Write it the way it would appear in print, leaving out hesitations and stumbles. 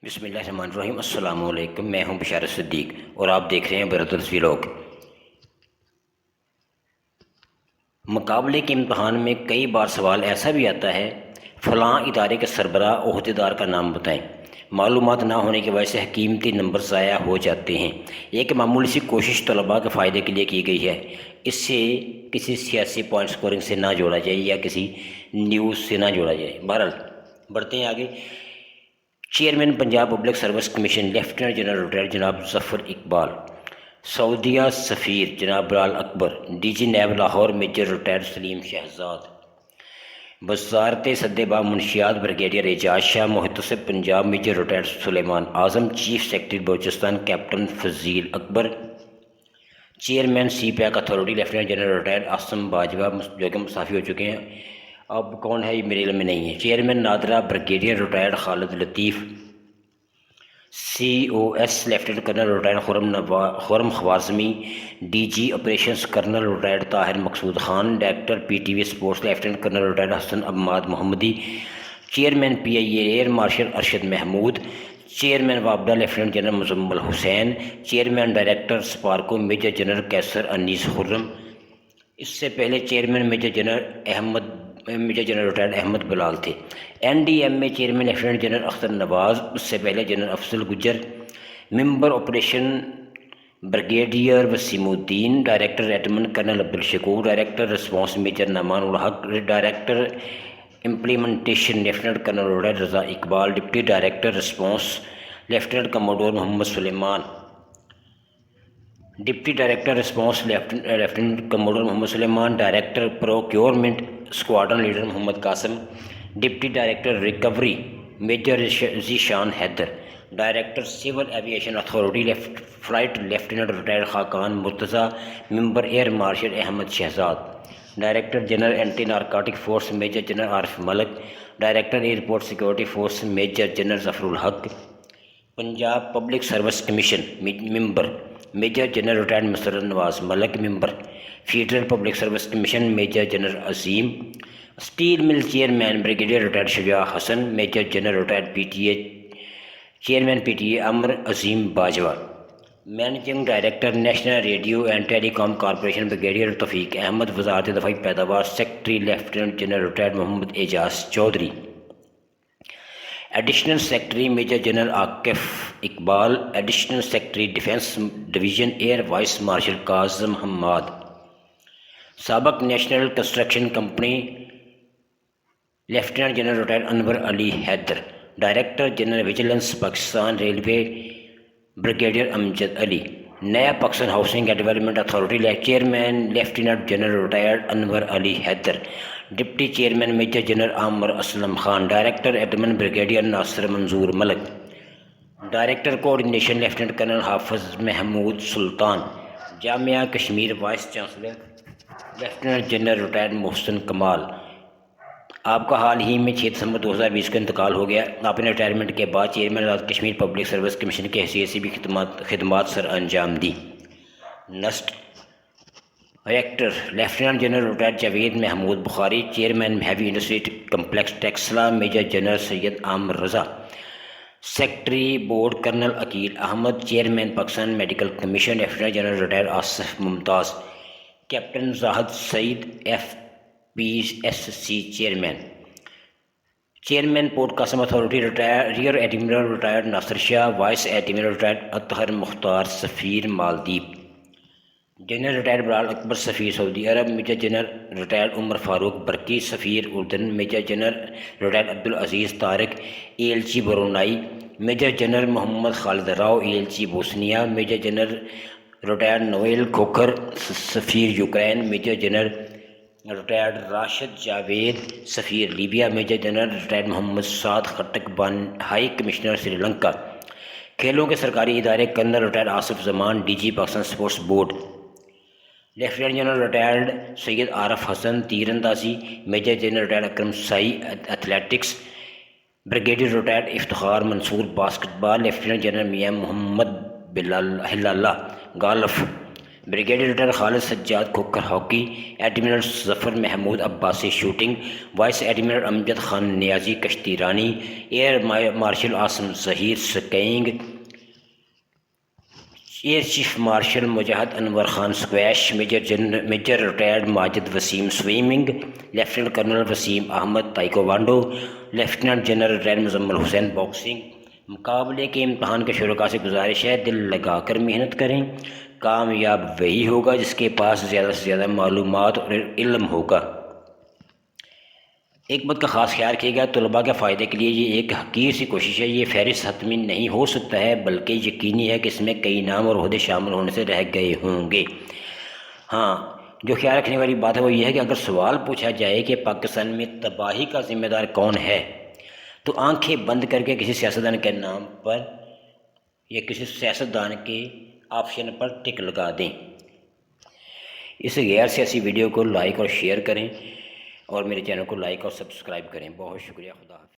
بسم اللہ الرحمن الرحیم۔ السلام علیکم، میں ہوں بشارت صدیق اور آپ دیکھ رہے ہیں بردرس ویلاگ۔ مقابلے کے امتحان میں کئی بار سوال ایسا بھی آتا ہے، فلاں ادارے کے سربراہ عہدیدار کا نام بتائیں۔ معلومات نہ ہونے کی وجہ سے قیمتی نمبر ضائع ہو جاتے ہیں۔ ایک معمولی سی کوشش طلباء کے فائدے کے لیے کی گئی ہے، اس سے کسی سیاسی پوائنٹ سکورنگ سے نہ جوڑا جائے یا کسی نیوز سے نہ جوڑا جائے۔ بہرحال بڑھتے ہیں آگے۔ Chairman Punjab public service commission lieutenant general retired جناب ظفر اقبال، سعودیہ سفیر جناب Bilal Akbar, D G NAB Lahore major retired Saleem Shahzad, وزارت سدبا منشیات بریگیڈیئر اعجاز شاہ، محتسب Punjab major retired Sulaiman Azam, chief secretary Balochistan captain Fazeel Akbar, chairman CPEC authority lieutenant general retired Asim Bajwa جو کہ مستعفی ہو چکے ہیں، اب کون ہے یہ میرے علم میں نہیں ہے۔ Chairman NADRA brigadier retired Khalid Latif, C O S lieutenant colonel retired Khurram Khwarizmi, D G operations colonel retired Tahir Maqsood Khan, director P T V sports lieutenant colonel retired Hassan Imad Muhammadi, chairman P I A air marshal Arshad Mahmood, chairman وابڈا lieutenant general Muzammil Hussain, chairman director SUPARCO major general Qaiser Anees Khurram. اس سے پہلے chairman major general retired Ahmed Bilal تھے۔ N D M میں chairman lieutenant general Akhtar Nawaz, اس سے پہلے general Afzal Gujjar, member operation brigadier Waseem uddin, director admin colonel Abdul Shakoor, director response major Noman ul Haq, director implementation lieutenant colonel retired Raza Iqbal, deputy director response lieutenant commodore Muhammad Sulaiman, deputy director response lieutenant commodore Muhammad Sulaiman, director procurement squadron leader Muhammad Qasim, deputy director recovery major Zeeshan Haider, director civil aviation authority flight lieutenant retired Khaqan Murtaza, member air marshal Ahmed Shahzad, director general anti narcotic force major general Arif Malik, director airport security force major general Zafar ul Haq, Punjab public service commission member major general retired Musarrat Nawaz Malik, member federal public service commission major general Azeem, steel mill chairman brigadier retired Shuja Hassan, major general retired P T A chairman P T A Amar Azeem Bajwa, managing director national radio and telecom corporation brigadier توفیق احمد، وزارت دفاعی پیداوار secretary lieutenant general retired Muhammad Ijaz Chaudhry, additional secretary major general Aqif Iqbal, additional secretary defence division air vice marshal Kazim Hammad, سابق national construction company lieutenant general retired Anwar Ali Haider, director general vigilance Pakistan railway brigadier Amjad Ali, Naya Pakistan housing and development authority chairman lieutenant general retired Anwar Ali Haider, deputy chairman major general Amir Aslam Khan, director admin brigadier Nasir Manzoor Malik, director coordination lieutenant colonel Hafiz Mahmood Sultan, جامعہ Kashmir vice chancellor lieutenant general retired Mohsin Kamal. آپ کا حال ہی میں 6 دسمبر 2020 کا انتقال ہو گیا۔ آپ نے ریٹائرمنٹ کے بعد chairman Azad Kashmir public service commission کی حیثیت سے بھی خدمات سر انجام دی۔ Next, rector lieutenant general retired Javed Mahmood Bukhari, chairman heavy industry complex Taxila major general Syed Amir Raza, secretary board colonel Aqeel Ahmed, chairman Pakistan medical commission lieutenant general retired Asif Mumtaz, captain Zahid Saeed F P S C chairman port Qasim authority rear admiral retired Nasir Shah, vice admiral retired اطہر مختار، سفیر Maldives, general retired Bilal Akbar سفیر سعودی عرب، major general retired Umar Farooq Barki سفیر اردن، major general retired Abdul Aziz Tariq ای ایل چی Brunei, major general Muhammad Khalid Rao ای ایل چی Bosnia, major general retired Naveel Khokhar سفیر Ukraine, major general retired Rashid Javed سفیر Libya, major general retired Muhammad Saad Khattak high commissioner Sri Lanka. کھیلوں کے سرکاری ادارے، colonel retired Asif Zaman, D جی Pakistan sports board, lieutenant general retired Syed Arif Hassan تیر اندازی، major general retired Akram Sahi athletics, brigadier retired Iftikhar Mansoor basketball, lieutenant general Mian Muhammad Hilal golf, brigadier Khalid Sajjad Khokhar hockey, admiral Zafar Mahmood Abbasi shooting, vice admiral Amjad Khan Niazi کشتی رانی، air marshal Asim Zaheer skiing, air chief marshal Mujahid Anwar Khan squash, major retired Majid Waseem swimming, lieutenant colonel Waseem Ahmed taekwondo, lieutenant general retired Muzammil حسین boxing. مقابلے کے امتحان کے شرکاء سے گزارش ہے دل لگا کر محنت کریں، کامیاب وہی ہوگا جس کے پاس زیادہ سے زیادہ معلومات اور علم ہوگا۔ ایک بات کا خاص خیال کیے گا، طلباء کے فائدے کے لیے یہ ایک حقیر سی کوشش ہے، یہ فہرست حتمی نہیں ہو سکتا ہے، بلکہ یقینی ہے کہ اس میں کئی نام اور عہدے شامل ہونے سے رہ گئے ہوں گے۔ ہاں، جو خیال رکھنے والی بات ہے وہ یہ ہے کہ اگر سوال پوچھا جائے کہ پاکستان میں تباہی کا ذمہ دار کون ہے، تو آنکھیں بند کر کے کسی سیاستدان کے نام پر یا کسی سیاستدان کے آپشن پر ٹک لگا دیں۔ اس غیر سیاسی ویڈیو کو لائک اور شیئر کریں اور میرے چینل کو لائک اور سبسکرائب کریں۔ بہت شکریہ، خدا حافظ۔